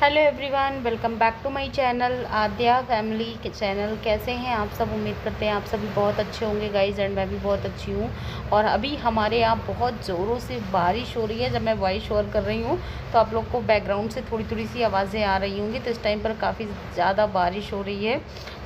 Hello everyone, welcome back to my channel Aadya family के channel. कैसे हैं आप सब? उम्मीद करते हैं आप सभी बहुत अच्छे होंगे गाइज, एंड मैं भी बहुत अच्छी हूँ। और अभी हमारे यहाँ बहुत ज़ोरों से बारिश हो रही है। जब मैं वॉइस ओवर कर रही हूँ तो आप लोग को बैकग्राउंड से थोड़ी थोड़ी सी आवाज़ें आ रही होंगी। तो इस टाइम पर काफ़ी ज़्यादा बारिश हो रही है।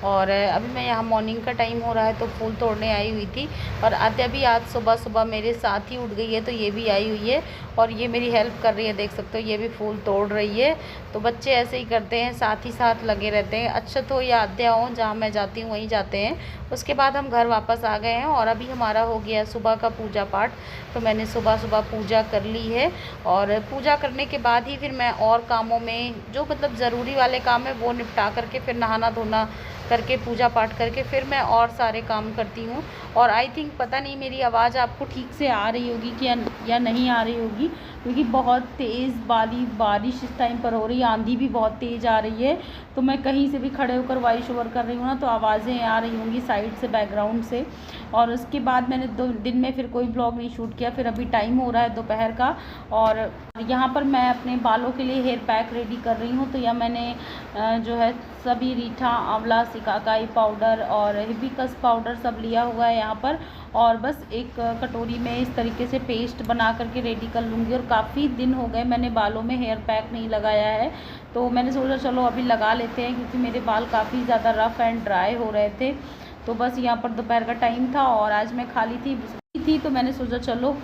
और अभी मैं यहाँ मॉर्निंग का टाइम हो रहा है तो फूल तोड़ने आई हुई थी। और आद्या भी आज सुबह सुबह मेरे साथ ही उठ गई है, तो ये भी आई हुई है और ये मेरी हेल्प कर रही है। देख सकते हो ये भी फूल तोड़ रही है। तो बच्चे ऐसे ही करते हैं, साथ ही साथ लगे रहते हैं। अच्छा तो ये आद्या हो जहाँ मैं जाती हूँ वहीं जाते हैं। उसके बाद हम घर वापस आ गए हैं और अभी हमारा हो गया सुबह का पूजा पाठ। तो मैंने सुबह सुबह पूजा कर ली है और पूजा करने के बाद ही फिर मैं और कामों में जो मतलब ज़रूरी वाले काम है वो निपटा करके फिर नहाना धोना करके पूजा पाठ करके फिर मैं और सारे काम करती हूँ। और आई थिंक पता नहीं मेरी आवाज़ आपको ठीक से आ रही होगी कि या नहीं आ रही होगी, क्योंकि बहुत तेज़ वाली बारिश इस टाइम पर हो रही है। आंधी भी बहुत तेज़ आ रही है। तो मैं कहीं से भी खड़े होकर वॉइस ओवर कर रही हूँ ना, तो आवाज़ें आ रही होंगी साइड से, बैकग्राउंड से। और उसके बाद मैंने 2 दिन में फिर कोई ब्लॉग नहीं शूट किया। फिर अभी टाइम हो रहा है दोपहर का और यहाँ पर मैं अपने बालों के लिए हेयर पैक रेडी कर रही हूँ। तो यह मैंने जो है सभी रीठा, आंवला, सिकाकाई पाउडर और हिबिस्कस पाउडर सब लिया हुआ है यहाँ पर। और बस एक कटोरी में इस तरीके से पेस्ट बना करके रेडी कर लूँगी। और काफ़ी दिन हो गए मैंने बालों में हेयर पैक नहीं लगाया है, तो मैंने सोचा चलो अभी लगा लेते हैं, क्योंकि मेरे बाल काफ़ी ज़्यादा रफ़ एंड ड्राई हो रहे थे। तो बस यहाँ पर दोपहर का टाइम था और आज मैं खाली थी तो मैंने सोचा चलो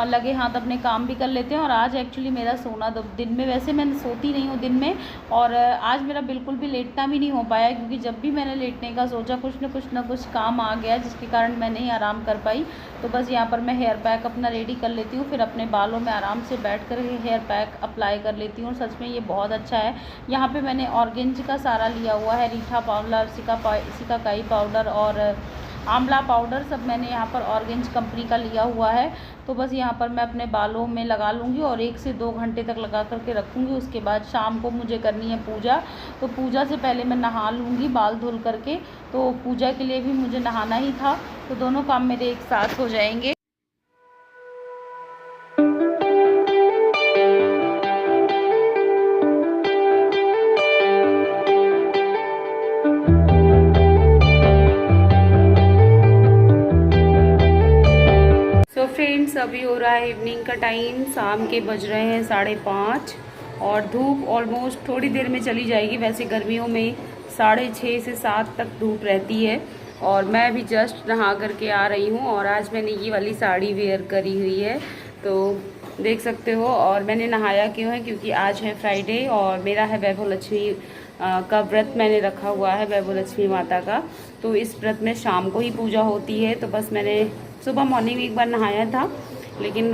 लगे हाथ अपने काम भी कर लेते हैं। और आज एक्चुअली मेरा सोना दिन में, वैसे मैं सोती नहीं हूँ दिन में, और आज मेरा बिल्कुल भी लेटना भी नहीं हो पाया, क्योंकि जब भी मैंने लेटने का सोचा कुछ ना कुछ काम आ गया, जिसके कारण मैं नहीं आराम कर पाई। तो बस यहाँ पर मैं हेयर पैक अपना रेडी कर लेती हूँ, फिर अपने बालों में आराम से बैठ कर हेयर पैक अप्लाई कर लेती हूँ। सच में ये बहुत अच्छा है। यहाँ पर मैंने ऑर्गेंज का सारा लिया हुआ है, रीठा पाउडर, सिकाकाई पाउडर और आंवला पाउडर, सब मैंने यहाँ पर ऑर्गेंज कंपनी का लिया हुआ है। तो बस यहाँ पर मैं अपने बालों में लगा लूँगी और 1 से 2 घंटे तक लगा करके रखूँगी। उसके बाद शाम को मुझे करनी है पूजा, तो पूजा से पहले मैं नहा लूँगी बाल धुल करके। तो पूजा के लिए भी मुझे नहाना ही था, तो दोनों काम मेरे एक साथ हो जाएंगे। तो फ्रेंड्स अभी हो रहा है इवनिंग का टाइम, शाम के बज रहे हैं 5:30 और धूप ऑलमोस्ट थोड़ी देर में चली जाएगी। वैसे गर्मियों में 6:30 से 7 तक धूप रहती है। और मैं अभी जस्ट नहा करके आ रही हूँ और आज मैंने ये वाली साड़ी वेयर करी हुई है, तो देख सकते हो। और मैंने नहाया क्यों है, क्योंकि आज है फ्राइडे और मेरा है वैभव लक्ष्मी का व्रत मैंने रखा हुआ है, वैभव लक्ष्मी माता का। तो इस व्रत में शाम को ही पूजा होती है। तो बस मैंने सुबह मॉर्निंग एक बार नहाया था, लेकिन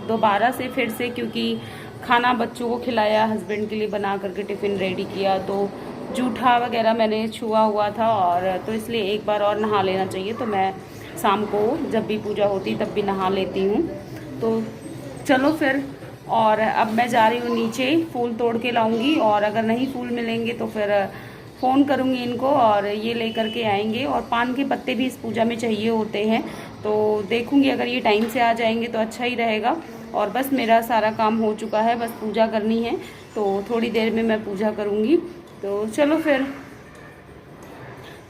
दोबारा से फिर से, क्योंकि खाना बच्चों को खिलाया, हस्बैंड के लिए बना करके टिफ़िन रेडी किया, तो जूठा वगैरह मैंने छुआ हुआ था, और तो इसलिए एक बार और नहा लेना चाहिए। तो मैं शाम को जब भी पूजा होती तब भी नहा लेती हूँ। तो चलो फिर, और अब मैं जा रही हूँ नीचे, फूल तोड़ के लाऊंगी, और अगर नहीं फूल मिलेंगे तो फिर फ़ोन करूँगी इनको और ये ले करके आएंगे। और पान के पत्ते भी इस पूजा में चाहिए होते हैं, तो देखूँगी अगर ये टाइम से आ जाएंगे तो अच्छा ही रहेगा। और बस मेरा सारा काम हो चुका है, बस पूजा करनी है, तो थोड़ी देर में मैं पूजा करूँगी। तो चलो फिर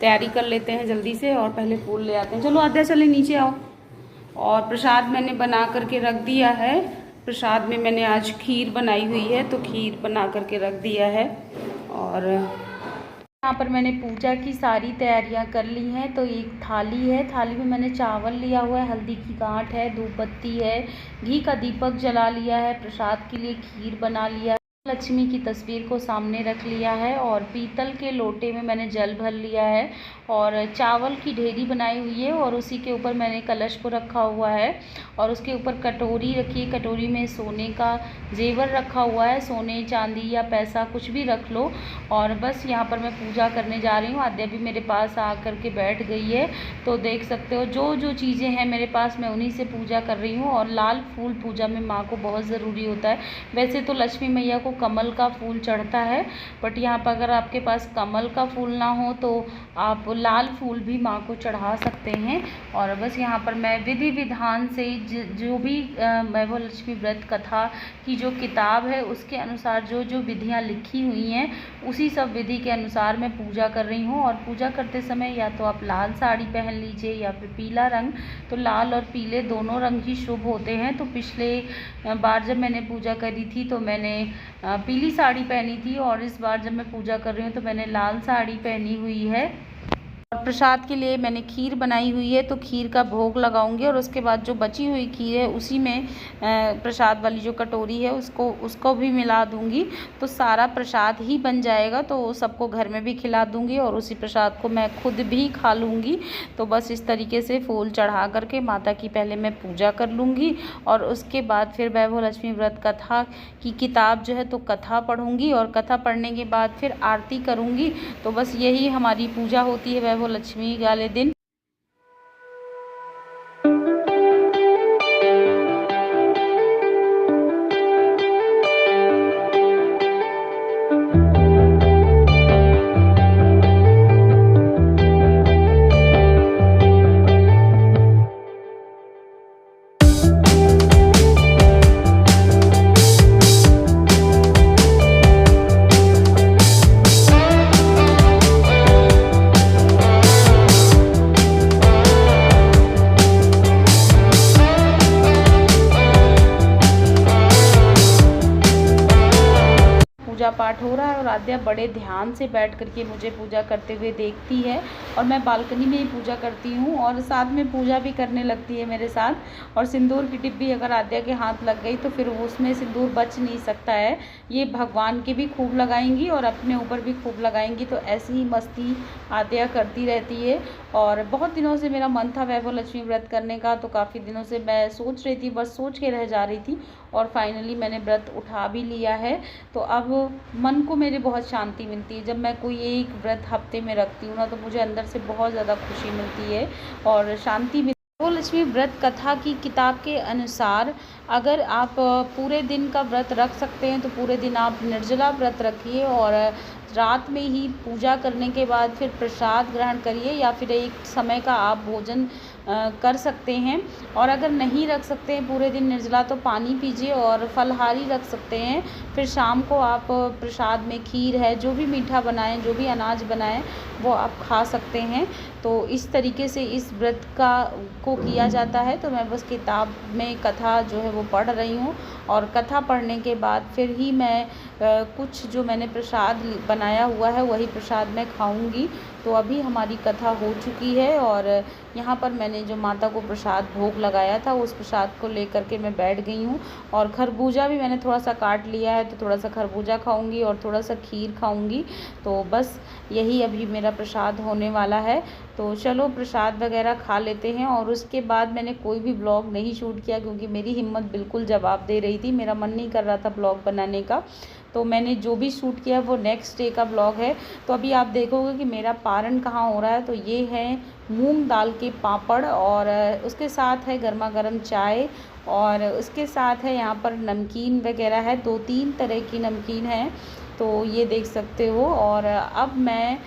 तैयारी कर लेते हैं जल्दी से और पहले फूल ले आते हैं। चलो आद्या चले नीचे आओ। और प्रसाद मैंने बना करके रख दिया है। प्रसाद में मैंने आज खीर बनाई हुई है, तो खीर बना करके रख दिया है। और यहाँ पर मैंने पूजा की सारी तैयारियां कर ली हैं। तो एक थाली है, थाली में मैंने चावल लिया हुआ है, हल्दी की गांठ है, धूप बत्ती है, घी का दीपक जला लिया है, प्रसाद के लिए खीर बना लिया है, लक्ष्मी की तस्वीर को सामने रख लिया है, और पीतल के लोटे में मैंने जल भर लिया है, और चावल की ढेरी बनाई हुई है, और उसी के ऊपर मैंने कलश को रखा हुआ है, और उसके ऊपर कटोरी रखी है, कटोरी में सोने का जेवर रखा हुआ है, सोने चांदी या पैसा कुछ भी रख लो। और बस यहाँ पर मैं पूजा करने जा रही हूँ। आद्या भी मेरे पास आ कर के बैठ गई है। तो देख सकते हो जो जो चीज़ें हैं मेरे पास, मैं उन्हीं से पूजा कर रही हूँ। और लाल फूल पूजा में माँ को बहुत ज़रूरी होता है। वैसे तो लक्ष्मी मैया को को कमल का फूल चढ़ता है, बट यहाँ पर अगर आपके पास कमल का फूल ना हो तो आप लाल फूल भी माँ को चढ़ा सकते हैं। और बस यहाँ पर मैं विधि विधान से जो भी वैभव लक्ष्मी व्रत कथा की जो किताब है उसके अनुसार जो जो विधियाँ लिखी हुई हैं उसी सब विधि के अनुसार मैं पूजा कर रही हूँ। और पूजा करते समय या तो आप लाल साड़ी पहन लीजिए या फिर पीला रंग, तो लाल और पीले दोनों रंग ही शुभ होते हैं। तो पिछले बार जब मैंने पूजा करी थी तो मैंने पीली साड़ी पहनी थी, और इस बार जब मैं पूजा कर रही हूँ तो मैंने लाल साड़ी पहनी हुई है। और प्रसाद के लिए मैंने खीर बनाई हुई है, तो खीर का भोग लगाऊंगी और उसके बाद जो बची हुई खीर है उसी में प्रसाद वाली जो कटोरी है उसको भी मिला दूंगी, तो सारा प्रसाद ही बन जाएगा। तो सबको घर में भी खिला दूंगी और उसी प्रसाद को मैं खुद भी खा लूँगी। तो बस इस तरीके से फूल चढ़ा करके माता की पहले मैं पूजा कर लूँगी, और उसके बाद फिर वैभव लक्ष्मी व्रत कथा की किताब जो है तो कथा पढ़ूँगी, और कथा पढ़ने के बाद फिर आरती करूँगी। तो बस यही हमारी पूजा होती है वैभव लक्ष्मी वाले दिन। पूजा पाठ हो रहा है और आद्या बड़े ध्यान से बैठ करके मुझे पूजा करते हुए देखती है, और मैं बालकनी में ही पूजा करती हूँ और साथ में पूजा भी करने लगती है मेरे साथ। और सिंदूर की डिब्बी अगर आद्या के हाथ लग गई तो फिर उसमें सिंदूर बच नहीं सकता है, ये भगवान के भी खूब लगाएंगी और अपने ऊपर भी खूब लगाएंगी। तो ऐसी ही मस्ती आद्या करती रहती है। और बहुत दिनों से मेरा मन था वैभव लक्ष्मी व्रत करने का, तो काफ़ी दिनों से मैं सोच रही थी, बस सोच के रह जा रही थी, और फाइनली मैंने व्रत उठा भी लिया है। तो अब मन को मेरे बहुत शांति मिलती है। जब मैं कोई एक व्रत हफ्ते में रखती हूँ ना तो मुझे अंदर से बहुत ज़्यादा खुशी मिलती है और शांति मिलती है। वैभव लक्ष्मी व्रत कथा की किताब के अनुसार अगर आप पूरे दिन का व्रत रख सकते हैं तो पूरे दिन आप निर्जला व्रत रखिए, और रात में ही पूजा करने के बाद फिर प्रसाद ग्रहण करिए, या फिर एक समय का आप भोजन कर सकते हैं। और अगर नहीं रख सकते हैं पूरे दिन निर्जला तो पानी पीजिए और फलहारी रख सकते हैं। फिर शाम को आप प्रसाद में खीर है, जो भी मीठा बनाएं, जो भी अनाज बनाएं वो आप खा सकते हैं। तो इस तरीके से इस व्रत को किया जाता है। तो मैं बस किताब में कथा जो है वो पढ़ रही हूँ, और कथा पढ़ने के बाद फिर ही मैं कुछ जो मैंने प्रसाद बनाया हुआ है वही प्रसाद मैं खाऊंगी। तो अभी हमारी कथा हो चुकी है, और यहाँ पर मैंने जो माता को प्रसाद भोग लगाया था उस प्रसाद को लेकर के मैं बैठ गई हूँ। और खरबूजा भी मैंने थोड़ा सा काट लिया है, तो थोड़ा सा खरबूजा खाऊंगी और थोड़ा सा खीर खाऊंगी। तो बस यही अभी मेरा प्रसाद होने वाला है। तो चलो प्रसाद वगैरह खा लेते हैं। और उसके बाद मैंने कोई भी ब्लॉग नहीं शूट किया क्योंकि मेरी हिम्मत बिल्कुल जवाब दे रही थी, मेरा मन नहीं कर रहा था ब्लॉग बनाने का। तो मैंने जो भी शूट किया वो नेक्स्ट डे का ब्लॉग है। तो अभी आप देखोगे कि मेरा पारण कहाँ हो रहा है। तो ये है मूंग दाल के पापड़, और उसके साथ है गर्मा गर्म चाय, और उसके साथ है यहाँ पर नमकीन वगैरह है, 2-3 तरह की नमकीन है, तो ये देख सकते हो। और अब मैं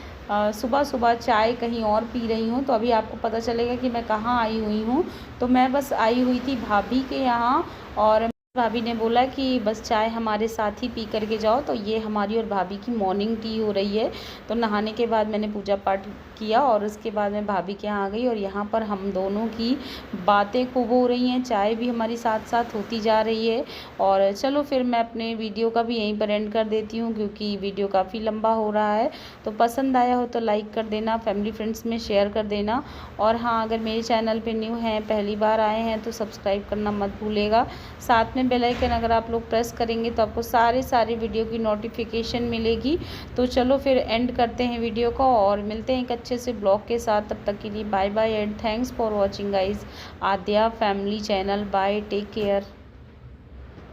सुबह सुबह चाय कहीं और पी रही हूँ। तो अभी आपको पता चलेगा कि मैं कहाँ आई हुई हूँ। तो मैं बस आई हुई थी भाभी के यहाँ, और भाभी ने बोला कि बस चाय हमारे साथ ही पी करके जाओ। तो ये हमारी और भाभी की मॉर्निंग टी हो रही है। तो नहाने के बाद मैंने पूजा पाठ किया और उसके बाद मैं भाभी के यहाँ आ गई, और यहाँ पर हम दोनों की बातें खूब हो रही हैं, चाय भी हमारी साथ साथ होती जा रही है। और चलो फिर मैं अपने वीडियो का भी यहीं पर एंड कर देती हूँ क्योंकि वीडियो काफ़ी लंबा हो रहा है। तो पसंद आया हो तो लाइक कर देना, फैमिली फ्रेंड्स में शेयर कर देना, और हाँ अगर मेरे चैनल पर न्यू हैं, पहली बार आए हैं तो सब्सक्राइब करना मत भूलेगा। साथ में बेल आइकन अगर आप लोग प्रेस करेंगे तो आपको सारे वीडियो की नोटिफिकेशन मिलेगी। तो चलो फिर एंड करते हैं वीडियो को और मिलते हैं एक अच्छे से ब्लॉग के साथ। तब तक के लिए bye bye and thanks for watching guys Aadya family channel. Bye, take care.